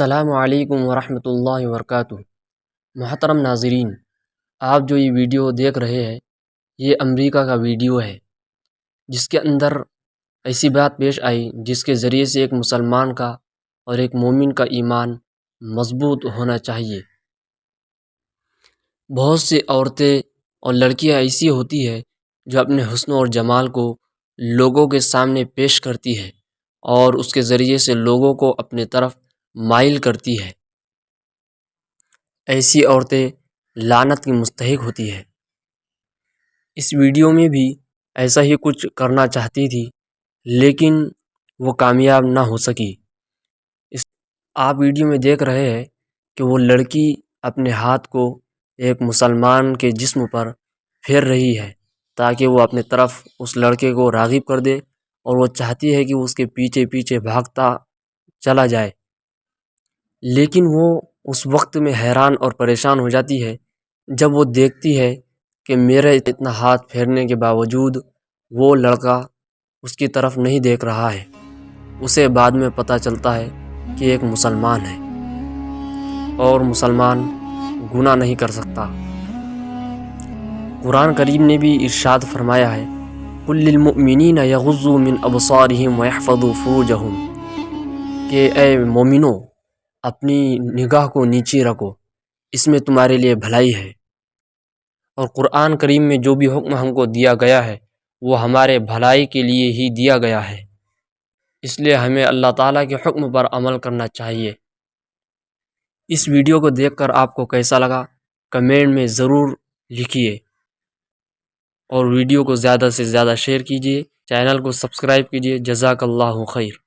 السلام علیکم ورحمۃ اللہ وبرکاتہ۔ محترم ناظرین، آپ جو یہ ویڈیو دیکھ رہے ہیں یہ امریکہ کا ویڈیو ہے، جس کے اندر ایسی بات پیش آئی جس کے ذریعے سے ایک مسلمان کا اور ایک مومن کا ایمان مضبوط ہونا چاہیے۔ بہت سی عورتیں اور لڑکیاں ایسی ہوتی ہے جو اپنے حسن اور جمال کو لوگوں کے سامنے پیش کرتی ہے اور اس کے ذریعے سے لوگوں کو اپنے طرف مائل کرتی ہے۔ ایسی عورتیں لعنت کی مستحق ہوتی ہے۔ اس ویڈیو میں بھی ایسا ہی کچھ کرنا چاہتی تھی لیکن وہ کامیاب نہ ہو سکی۔ آپ ویڈیو میں دیکھ رہے ہیں کہ وہ لڑکی اپنے ہاتھ کو ایک مسلمان کے جسم پر پھیر رہی ہے تاکہ وہ اپنے طرف اس لڑکے کو راغب کر دے، اور وہ چاہتی ہے کہ وہ اس کے پیچھے پیچھے بھاگتا چلا جائے، لیکن وہ اس وقت میں حیران اور پریشان ہو جاتی ہے جب وہ دیکھتی ہے کہ میرے اتنا ہاتھ پھیرنے کے باوجود وہ لڑکا اس کی طرف نہیں دیکھ رہا ہے۔ اسے بعد میں پتہ چلتا ہے کہ ایک مسلمان ہے اور مسلمان گناہ نہیں کر سکتا۔ قرآن کریم نے بھی ارشاد فرمایا ہے، قُل لِّلْمُؤْمِنِينَ يَغُضُّوا مِنْ أَبْصَارِهِمْ وَيَحْفَظُوا فُرُوجَهُمْ کہ اے مومنو، اپنی نگاہ کو نیچی رکھو، اس میں تمہارے لیے بھلائی ہے۔ اور قرآن کریم میں جو بھی حکم ہم کو دیا گیا ہے وہ ہمارے بھلائی کے لیے ہی دیا گیا ہے، اس لیے ہمیں اللہ تعالیٰ کے حکم پر عمل کرنا چاہیے۔ اس ویڈیو کو دیکھ کر آپ کو کیسا لگا کمنٹ میں ضرور لکھیے، اور ویڈیو کو زیادہ سے زیادہ شیئر کیجیے، چینل کو سبسکرائب کیجیے۔ جزاک اللہ خیر۔